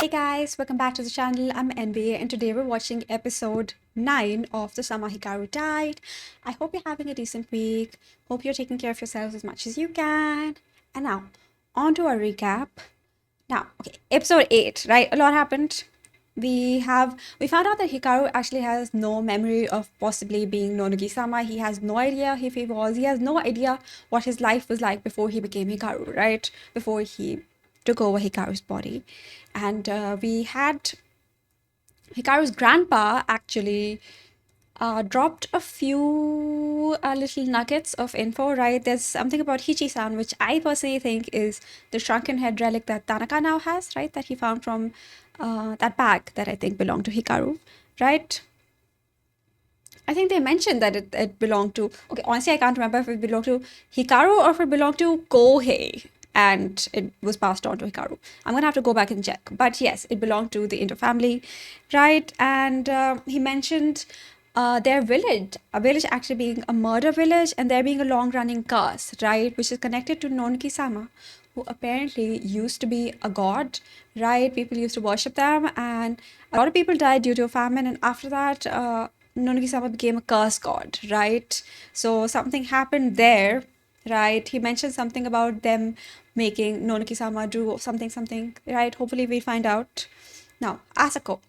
Hey guys, welcome back to the channel. I'm NBA and today we're watching episode 9 of The Summer Hikaru Died. I hope you're having a decent week. Hope you're taking care of yourselves as much as you can. And now, on to our recap. Now, okay, episode 8, right? A lot happened. We found out that Hikaru actually has no memory of possibly being Nonugi-sama. He has no idea if he has no idea what his life was like before he became Hikaru, right? Before he took over Hikaru's body. And we had Hikaru's grandpa actually dropped a few little nuggets of info, right? There's something about Hichi-san, which I personally think is the shrunken head relic that Tanaka now has, right? That he found from that bag that I think belonged to Hikaru, right? I think they mentioned that it belonged to. Okay, honestly, I can't remember if it belonged to Hikaru or if it belonged to Kohei and it was passed on to Hikaru. I'm gonna have to go back and check. But yes, it belonged to the Inter family, right? And he mentioned their village, a village actually being a murder village, and there being a long running curse, right? Which is connected to Nonki sama, who apparently used to be a god, right? People used to worship them, and a lot of people died due to a famine, and after that, Nonagi-sama became a curse god, right? So something happened there, right? He mentioned something about them making Nonagi-sama do something, right? Hopefully we find out. Now, Asako,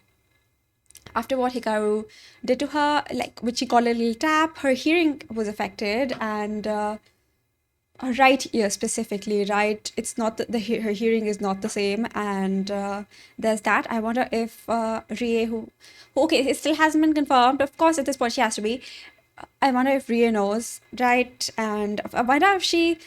after what Hikaru did to her, like which she called a little tap, her hearing was affected, and her right ear specifically, right? It's not her hearing is not the same, and there's that. I wonder if Rie, who okay, it still hasn't been confirmed. Of course, at this point she has to be. I wonder if Rie knows, right? And I wonder if she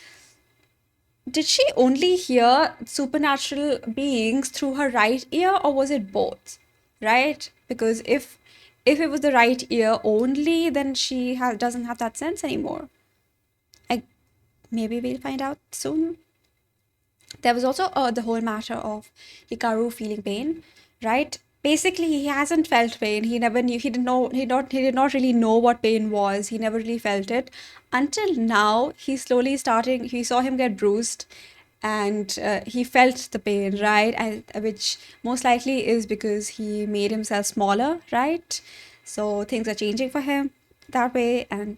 did she only hear supernatural beings through her right ear, or was it both, right? Because if it was the right ear only, then she doesn't have that sense anymore. I maybe we'll find out soon. There was also the whole matter of Hikaru feeling pain, right? Basically, he hasn't felt pain. He never knew. He did not really know what pain was. He never really felt it until now. He's slowly starting. He saw him get bruised, and he felt the pain, right? And which most likely is because he made himself smaller, right? So things are changing for him that way, and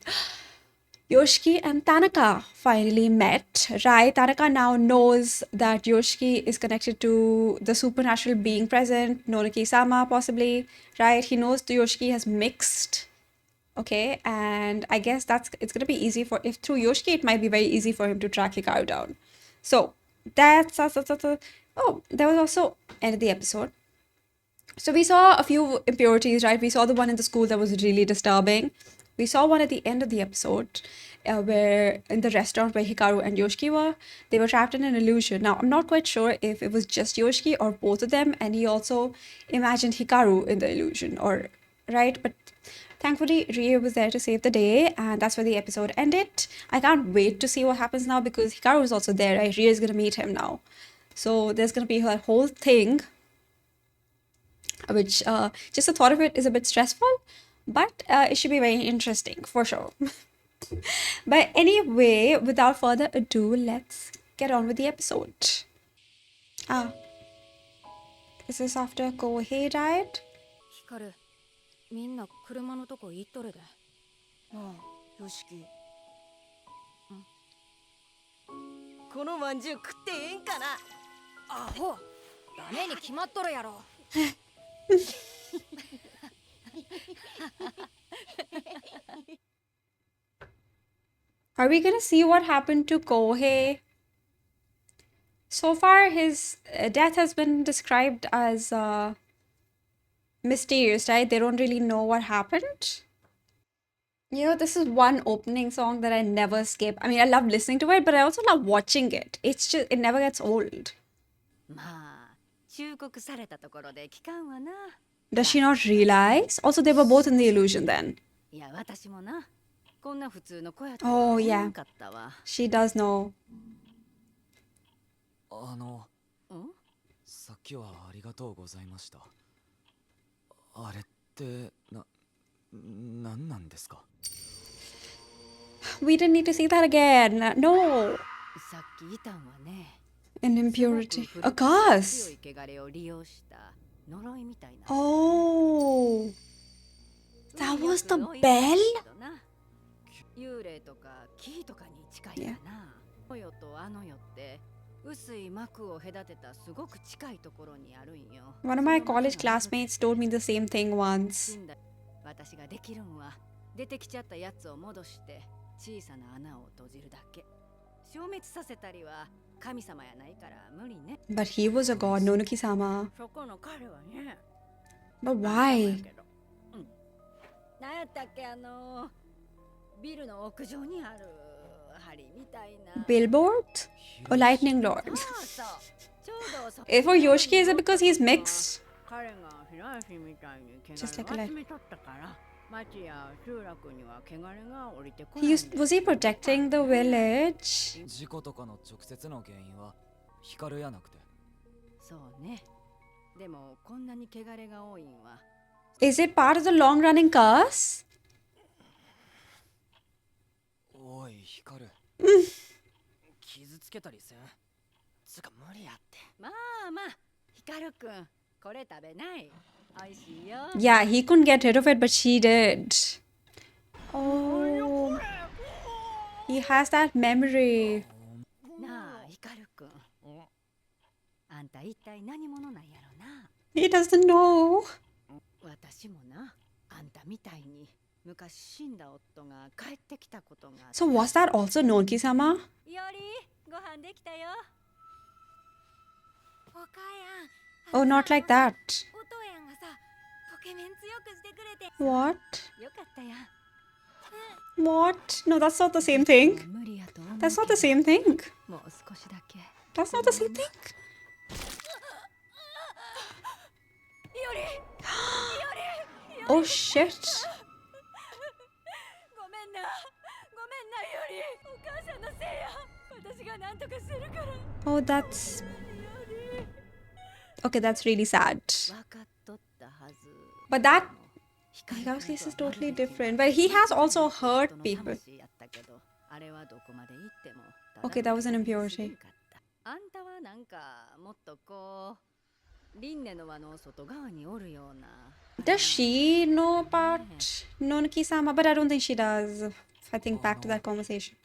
Yoshiki and Tanaka finally met, right? Tanaka now knows that Yoshiki is connected to the supernatural being present, Noriki-sama possibly, right? He knows the Yoshiki has mixed, okay? And I guess it's gonna be easy for, if through Yoshiki, it might be very easy for him to track Hikaru down. So oh, there was also end of the episode. So we saw a few impurities, right? We saw the one in the school that was really disturbing. We saw one at the end of the episode where in the restaurant where Hikaru and Yoshiki were, they were trapped in an illusion. Now, I'm not quite sure if it was just Yoshiki or both of them, and he also imagined Hikaru in the illusion, or right? But thankfully, Rie was there to save the day, and that's where the episode ended. I can't wait to see what happens now because Hikaru is also there, right? Rie is gonna meet him now. So there's gonna be a whole thing which just the thought of it is a bit stressful, but it should be very interesting for sure. But anyway, without further ado, let's get on with the episode. Ah, is this after Kohei died? ヒカル、みんな車のとこ行っとるで。ああ、よしき。このまんじゅう食ってええんかな。アホ、ダメに決まっとるやろ。Are we gonna see what happened to Kohei? So far, his death has been described as mysterious, right? They don't really know what happened. You know, this is one opening song that I never skip. I mean, I love listening to it, but I also love watching it. It's just, it never gets old. まあ、忠告されたところで聞かんわな。Does she not realize? Also, they were both in the illusion then. いや、私もな。こんな普通の子やと Oh, 思わ yeah. んかったわ。She does know. んさっきはありがとうございました。あれってなんなんですか？ We didn't need to see that again. No. さっきいたんはね。An impurity. A curse. 強い汚れを利用した呪いみたいな。 Oh, that was the bell? 幽霊とか木とかに近いかな。この世とあの世って薄い膜を隔てたすごく近いところにあるんよ。 One of my college classmates told me the same thing once. 私ができるんは出てきちゃったやつを戻して小さな穴を閉じるだけ。消滅させたりは神様やないから無理ね。 But he was a god, Nonuki-sama. そこの彼はね。 But why? なんやったっけ、ビルの屋上にある針みたいな。 Billboard? Or lightning lord? そうそう。ちょうどそ For Yoshiki, is it because he's mixed? 彼が平石みたいに汚 Just れ like a を light. 集めとったから町や集落には汚れが降りてこない He ん used, で was he protecting the village? 事故とかの直接の原因は光やなくて。そうね。でもこんなに汚れが多いんは Is it part of the long-running curse? おい光、傷つけたりせん。つか無理やって。まあまあ、ヒカルくん、これ食べない。美味しいよ。 Yeah, he couldn't get rid of it, but she did. Oh, he has that memory. なあ、ヒカルくん。あんた一体何者なんやろな。 He doesn't know. 私もな、あんたみたいに昔死んだ夫が帰ってきたことがあった。 So was that also Nonki-sama? よりご飯できたよ。お母やん。 Oh, not like that. お父やんがさ、ポケメン強くしてくれて。 What? よかったやん。 What? No, that's not the same thing. 無理やと思う That's not the けど same thing. もう少しだけ。 That's not the same thing. より Oh shit. ごめんな。ごめんなより。お母さんのせいや。私が何とかするから。 Oh, that's okay. That's really sad. 分かっとったはず。 But that 光 Hikaru's case is totally different. But he has also hurt people. あれはどこまで行っても。 Okay, that was an impurity. あんたはなんかもっとこう輪廻の輪の外側におるような。 Does she know about Nonki-sama? But I don't think she does. If I think back to that conversation.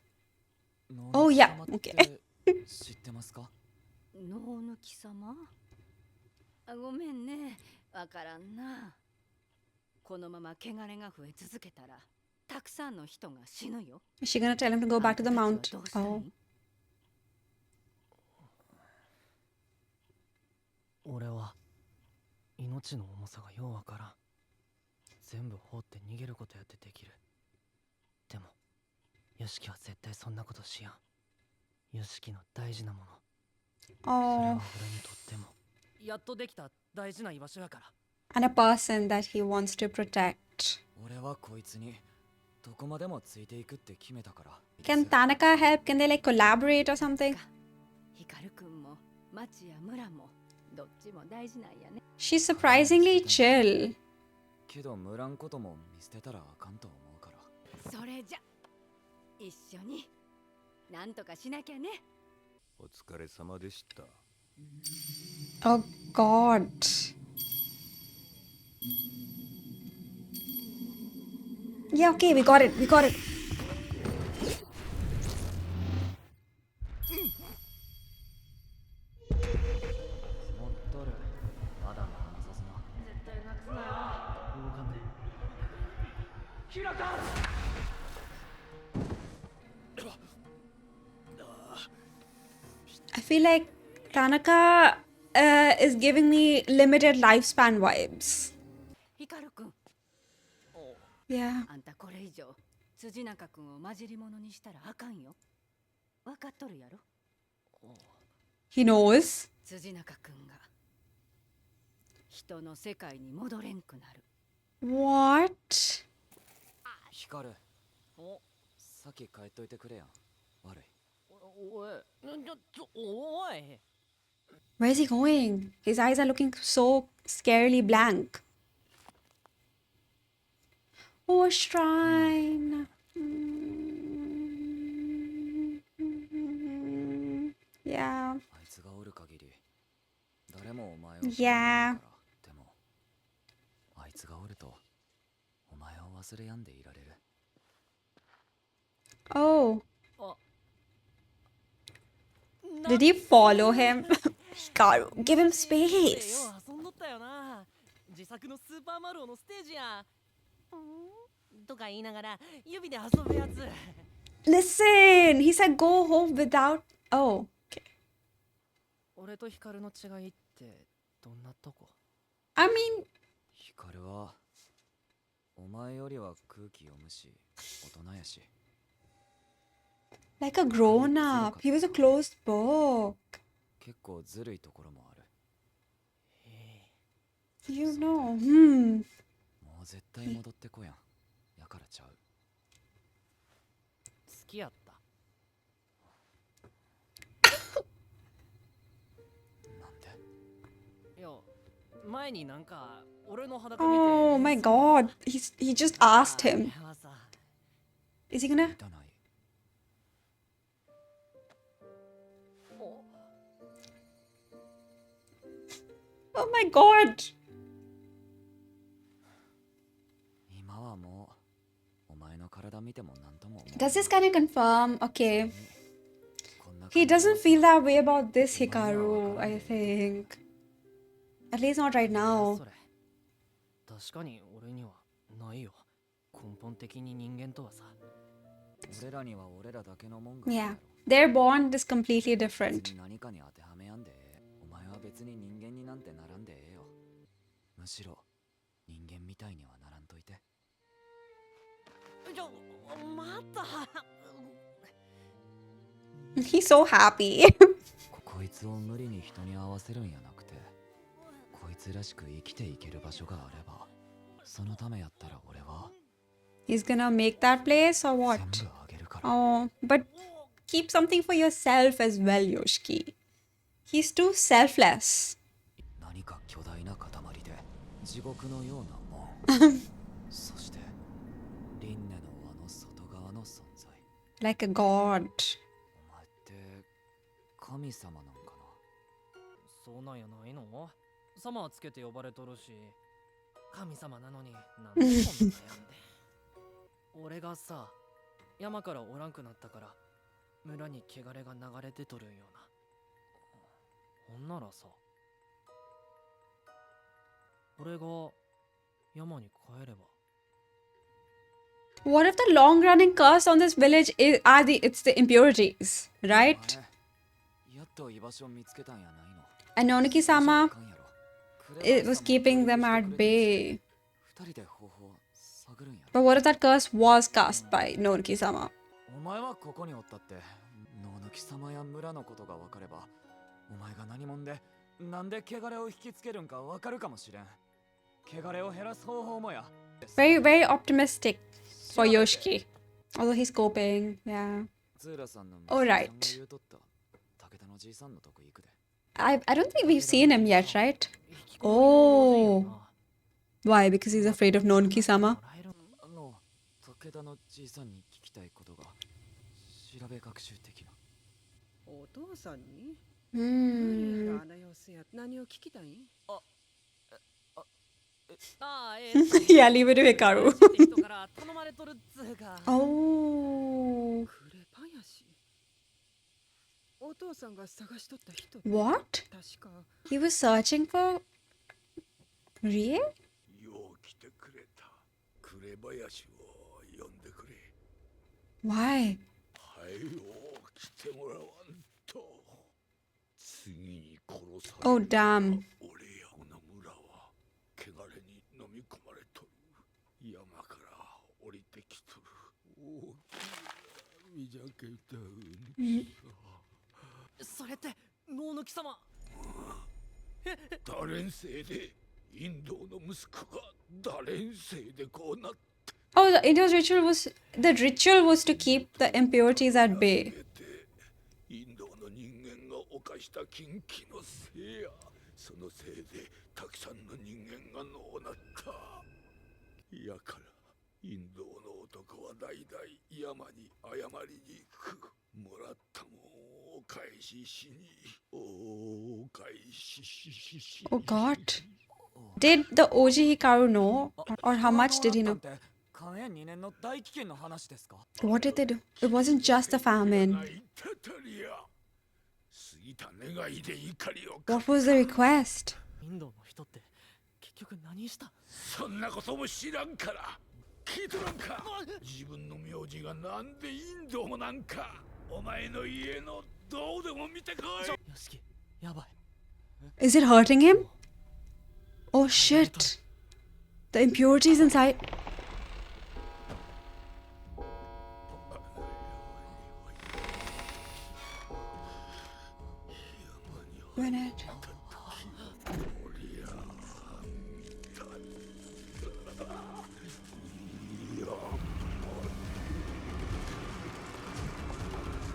Oh, yeah. Okay. 知ってますか？脳抜き様？あ、ごめんね。わからんな。このまま汚れが増え続けたらたくさんの人が死ぬよ。 Is she gonna tell him to go back to the あん mount? たたちはどうしたい？ Oh. 俺は命の重さがようわからん。全部放って逃げることやってできる。でもヨシキは絶対そんなことしやん。ヨシキの大事なもの、それは Oh. 俺にとってもやっとできた大事な居場所やから。 And a person that he wants to protect. 俺はこいつにどこまでもついていくって決めたから。 Can Tanaka help? Can they like collaborate or something? ヒカルくんも町や村もどっちも大事なんやね。 She's surprisingly chill. けど無覧ことも見捨てたらあかんと思うから。それじゃ一緒になんとかしなきゃね。お疲れ様でした。 Oh God. Yeah, okay, we got it. We got it. 持っとる。まだなさすな。絶対なくすなよ。動かんで。 I feel like Tanaka is giving me limited lifespan vibes. ヒカルくん、 Yeah. あんたこれ以上辻中くんを混じり物にしたらあかんよ。わかっとるやろ。 He knows. 辻中くんが人の世界に戻れんくなる。 What? 光る。さっき帰っといてくれやん。悪い。おい、おい。 Where is he going? His eyes are looking so scarily blank. Oh, shrine. Yeah. あいつが誰もお前を Yeah. でもあいつがおるとお前を忘れやんでいられる。 Oh, あ did he follow him? Hikaru, give him space. 遊んどったよな。自作のスーパーマルオのステージや。とか言いながら指で遊ぶやつ。 Listen, he said go home without. Oh, okay. 俺とヒカルの違いってどんなとこ？ I mean, ヒカルはお前よりは空気読むし大人やし。 like a grown up. He was a closed book. 結構ずるいところもある。 You know. もう絶対戻ってこやん。やからちゃう。好きやった。なんで？いや、前になんか俺の裸見て。 Oh my god. He just asked him. あれはさ、 Is he gonna? 満たない。お Oh my god. 今はもうお前の体見てもなんとも思う。 Does this kind of confirm? Okay. こんな He 感じは doesn't feel that way about this Hikaru, I think. At least not right now. それ確かに俺にはないよ。根本的に人間とはさ。俺らには俺らだけのもんがある Yeah. やろ。 Their bond is completely 別 different. に何かに当てはめやんでええ。お前は別に人間になんてならんでええよ。むしろ人間みたいにはならんといて。ちょ、待った。 He's so happy. こいつを無理に人に合わせるんやなくて、こいつらしく生きていける場所があれば、そのためやったら俺は He's gonna make that place or 全 what? 部あげるから。 Oh, but keep something for yourself as well, Yoshiki. He's too selfless. 何か巨大な塊で地獄のようなもん。そして輪廻の輪の外側の存在。 Like a god. お前って神様なんかな。そうなんやないの？様はつけて呼ばれとるし、神様なのになんでこんな悩んで。俺がさ、山からおらんくなったから村に汚れが流れてとるんよな。ほんならさ、俺が山に帰れば。 What if the long-running curse on this village it's the impurities, right? お前やっと居場所見つけたんやないの。 And Noniki-sama あかんやろ。 it was keeping them at bay. 二人で方法探るんやろ。 But what if that curse was cast by Noniki-sama? お前はここにおったって野抜様や村のことが分かれば、お前が何者でなんで汚れを引きつけるんか分かるかもしれん。汚れを減らす方法もや。 Very, very optimistic for Yoshiki. Although he's coping, yeah. ズーラさんの Alright. 娘さんが言うとった武田のじいさんのとこ行くで。 I don't think we've seen him yet, right? Oh. Why? Because he's afraid of Nonki-sama? 武田のじいさんに聞きたいことが調べ学習的な。お父さんに Hmm. あの様子や何を聞きたいん？ああ、Yeah, leave it to Hikaru. 人から頼まれとるっつうか。 Oh. クレパンやし。お父さんが探しとった人。 What? 確か He was searching for Rie? よう来てくれた。紅林を呼んでくれ。 Why? はいよ来てもらわんと。次に殺される Oh, damn. 俺やこの村は汚れに飲み込まれとる。山から降りてきとる。大きなみじゃけたうんそれって能抜き様。誰んせいでインドの息子が誰んせいでこうなって Oh, the ritual was to keep the impurities at bay. インドの人間が犯した禁忌のせいや。そのせいでたくさんの人間がのうなった。やからインドの男は代々山に謝りに行く。もらったもんをお返ししにお返し Oh God. Did the OG Hikaru know? Or how こが much どう did he なったん know? て寛延2年の大飢饉の話ですか？ What did they do? It wasn't just the famine. たたりや過ぎた願いで怒りを What was the request? インドの人って結局何した？そんなことも知らんから聞いとらんか。自分の名字がなんでインドもなんか。お前の家のどうでも見てこい。よしき、やばい。 Is it hurting him? Oh shit. The impurities inside. Minute.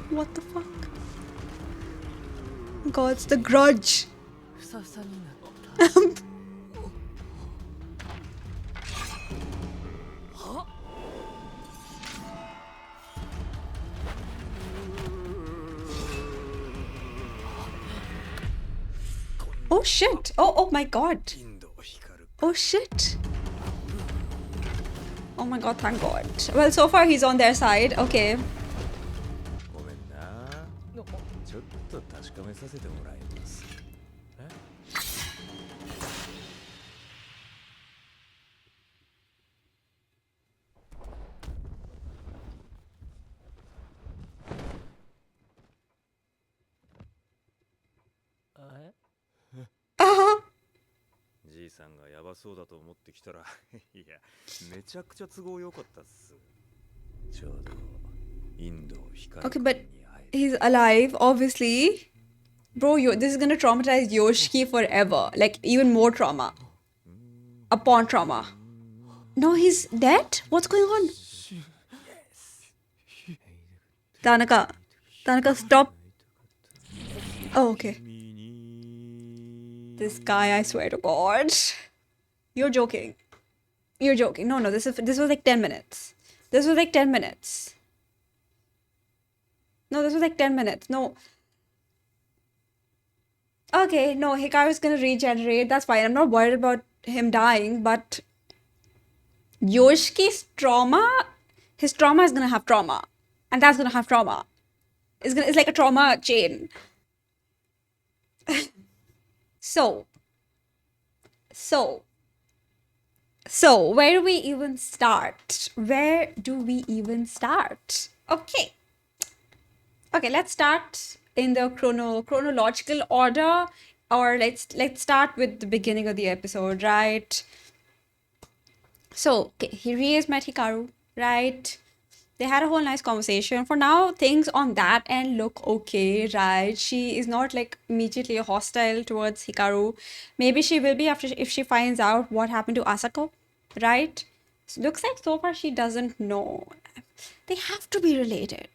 What the fuck? God, it's the grudge. ふさふさになった。 Oh shit. Oh my god. Oh shit. Oh my god, thank god. Well, so far he's on their side. Okay. ごめんな。ちょっと確かめさせてもらいます。じいさんがヤバそうだと思ってきたらいやめちゃくちゃ都合良かったっす。ちょうどインドを光 Okay, but he's alive, obviously. Bro, this is gonna traumatize Yoshiki forever. Like, even more trauma. Upon trauma. No, he's dead? What's going on? Tanaka. Tanaka, stop. Oh, okay. This guy, I swear to God. You're joking. You're joking. No, this was like 10 minutes. This was like 10 minutes. No, this was like 10 minutes. No. Okay, no, Hikaru's gonna regenerate. That's fine. I'm not worried about him dying, but Yoshiki's trauma, his trauma is gonna have trauma. And that's gonna have trauma. It's like a trauma chain. So, where do we even start? Where do we even start? Okay. Okay, let's start in the chronological order, or let's start with the beginning of the episode, right? So, okay, he has met Hikaru, right? They had a whole nice conversation. For now, things on that end look okay, right? She is not like immediately hostile towards Hikaru. Maybe she will be if she finds out what happened to Asako, right? So looks like so far she doesn't know. They have to be related,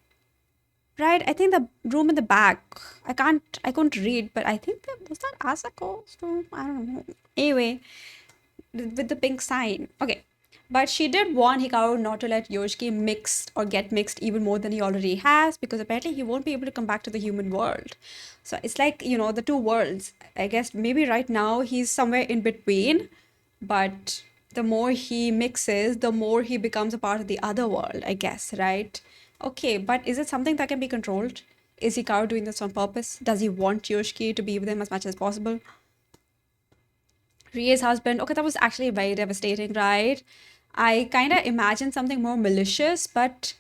right? I think the room in the back. I couldn't read, but I think was that Asako's room. I don't know. Anyway, with the pink sign. Okay. But she did warn Hikaru not to let Yoshiki get mixed even more than he already has, because apparently he won't be able to come back to the human world. So it's like, the two worlds. I guess maybe right now he's somewhere in between, but the more he mixes, the more he becomes a part of the other world, I guess, right? Okay, but is it something that can be controlled? Is Hikaru doing this on purpose? Does he want Yoshiki to be with him as much as possible? Rie's husband, okay, that was actually very devastating, right? I kind of imagined something more malicious, but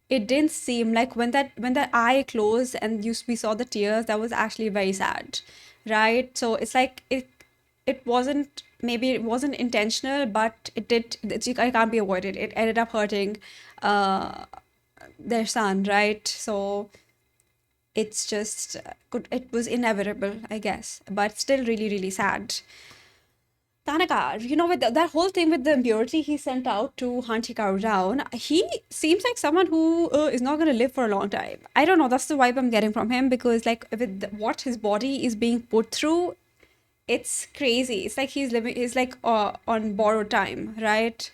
it didn't seem like when that eye closed and we saw the tears, that was actually very sad, right? So it's like it wasn't, maybe it wasn't intentional, but I can't be avoided. It ended up hurting their son, right? So it's just it was inevitable, I guess, but still really, really sad. Tanaka, with that whole thing with the impurity he sent out to hunt Hikaru down, he seems like someone who is not going to live for a long time. I don't know, that's the vibe I'm getting from him, because like with what his body is being put through, it's crazy. It's like he's like on borrowed time, right?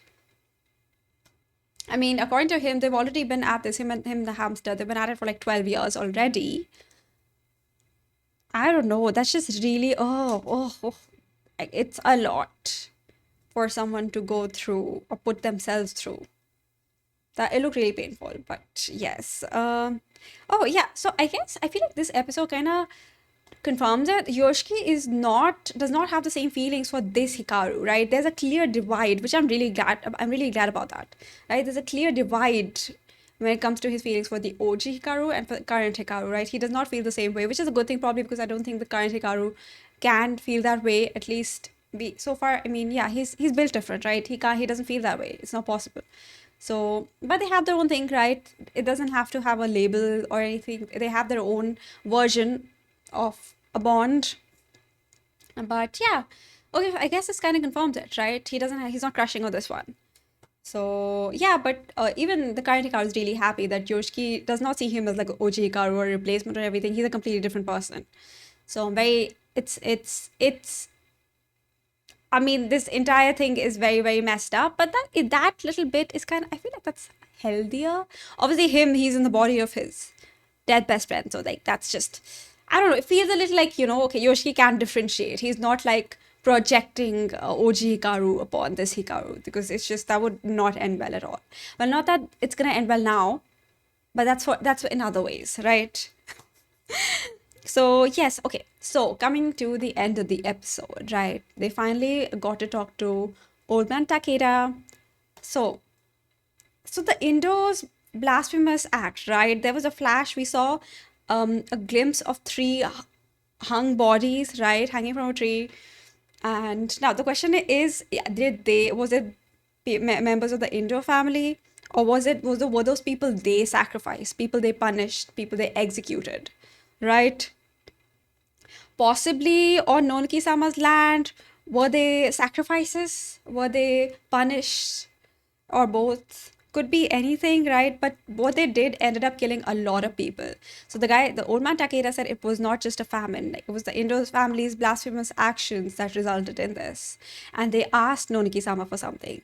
I mean, according to him, they've already been at this, him and the hamster, they've been at it for like 12 years already. I don't know. That's just really, it's a lot for someone to go through or put themselves through. That it looked really painful, but yes. Oh yeah. So I guess I feel like this episode kind of confirms that Yoshiki does not have the same feelings for this Hikaru, right? There's a clear divide, which I'm really glad about that. Right? There's a clear divide when it comes to his feelings for the OG Hikaru and for the current Hikaru, right? He does not feel the same way, which is a good thing probably because I don't think the current Hikaru can feel that way, at least be so far. I mean, yeah, he's built different, right? He doesn't feel that way. It's not possible. So, but they have their own thing, right? It doesn't have to have a label or anything. They have their own version of a bond. But yeah, okay, I guess this kind of confirms it, right? He's not crushing on this one. So yeah, but even the current Hikaru is really happy that Yoshiki does not see him as like an OG Hikaru or a replacement or everything. He's a completely different person. So I'm very, it's I mean, this entire thing is very, very messed up, but that little bit is kind of, I feel like that's healthier. Obviously, he's in the body of his dead best friend, so like that's just, I don't know. It feels a little like okay, Yoshiki can't differentiate. He's not like projecting OG Hikaru upon this Hikaru because it's just that would not end well at all. Well, not that it's gonna end well now, but that's in other ways, right? So, yes, okay. So, coming to the end of the episode, right? They finally got to talk to Old Man Takeda. So, so the Indo's blasphemous act, right? There was a flash. We saw a glimpse of three hung bodies, right? Hanging from a tree. And now the question is, yeah, was it members of the Indo family? Or were those people they sacrificed, people they punished, people they executed, right? Possibly on Nonki-sama's land? Were they sacrifices? Were they punished? Or both? Could be anything, right? But what they did ended up killing a lot of people. So the old man Takeda said it was not just a famine. Like, it was the Indo family's blasphemous actions that resulted in this. And they asked Noniki-sama for something.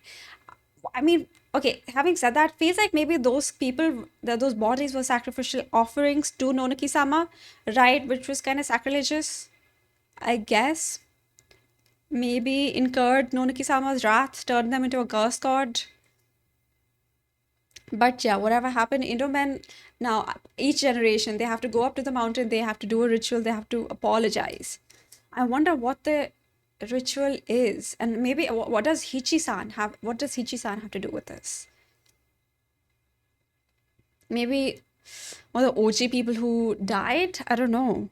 I mean, okay, having said that, feels like maybe those bodies were sacrificial offerings to Noniki-sama, right? Which was kind of sacrilegious, I guess. Maybe incurred Noniki-sama's wrath, turned them into a curse god. But yeah, whatever happened, Indo men, now each generation, they have to go up to the mountain, they have to do a ritual, they have to apologize. I wonder what the ritual is, and maybe what does Hichi-san have to do with this? Maybe one of the OG people who died? I don't know.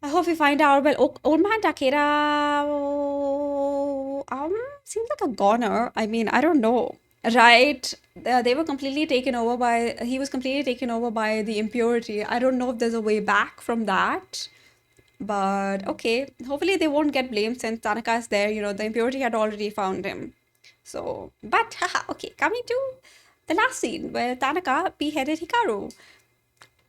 I hope we find out. Well, Old Man Takeda seems like a goner. I mean, I don't know. Right? They were completely taken over by. He was completely taken over by the impurity. I don't know if there's a way back from that. But okay, hopefully they won't get blamed since Tanaka is there. The impurity had already found him. So, but haha, okay, coming to the last scene where Tanaka beheaded Hikaru.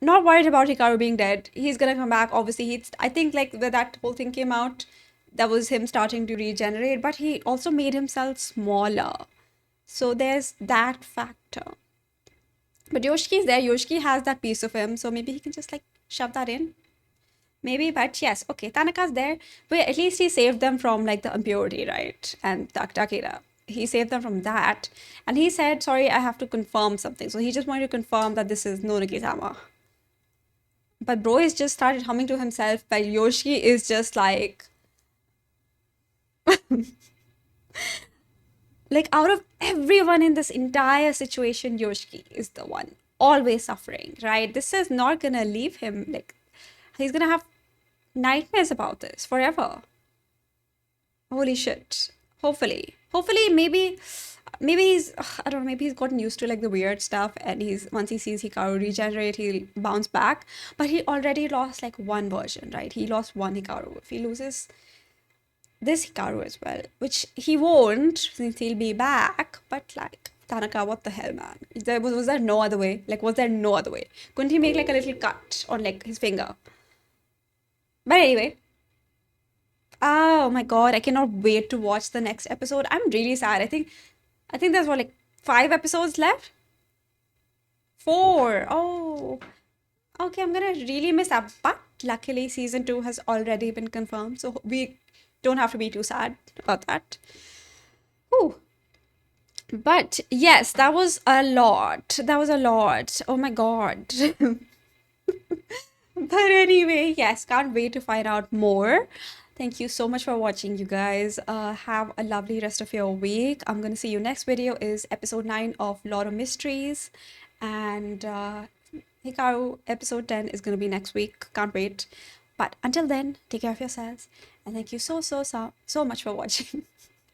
Not worried about Hikaru being dead. He's gonna come back. Obviously, I think like when that whole thing came out, that was him starting to regenerate, but he also made himself smaller. So there's that factor. But Yoshiki is there. Yoshiki has that piece of him, so maybe he can just like shove that in. Maybe, but yes, okay, Tanaka's there. But at least he saved them from like the impurity, right? And Takeda. He saved them from that. And he said, sorry, I have to confirm something. So he just wanted to confirm that this is Nonaki-sama. But bro is just started humming to himself, but Yoshi is just like out of everyone in this entire situation, Yoshi is the one always suffering, right? This is not gonna leave him. Like, he's gonna have nightmares about this forever. Holy shit. Hopefully, maybe he's, I don't know, maybe he's gotten used to like the weird stuff, and once he sees Hikaru regenerate, he'll bounce back. But he already lost like one version, right? He lost one Hikaru. If he loses this Hikaru as well, which he won't since he'll be back, but like, Tanaka, what the hell, man? Was there no other way? Like, was there no other way? Couldn't he make like a little cut on like his finger? But anyway, oh my god, I cannot wait to watch the next episode. I'm really sad. I think there's like 5 episodes left. 4. Oh, okay, I'm gonna really miss that. But luckily season 2 has already been confirmed, so we don't have to be too sad about that. Whew. But yes, that was a lot. That was a lot. Oh my god. But anyway, yes, can't wait to find out more. Thank you so much for watching, you guys. Have a lovely rest of your week. I'm gonna see you next video is episode 9 of Lot of Mysteries, and Hikaru episode 10 is gonna be next week. Can't wait. But until then, take care of yourselves, and thank you so much for watching.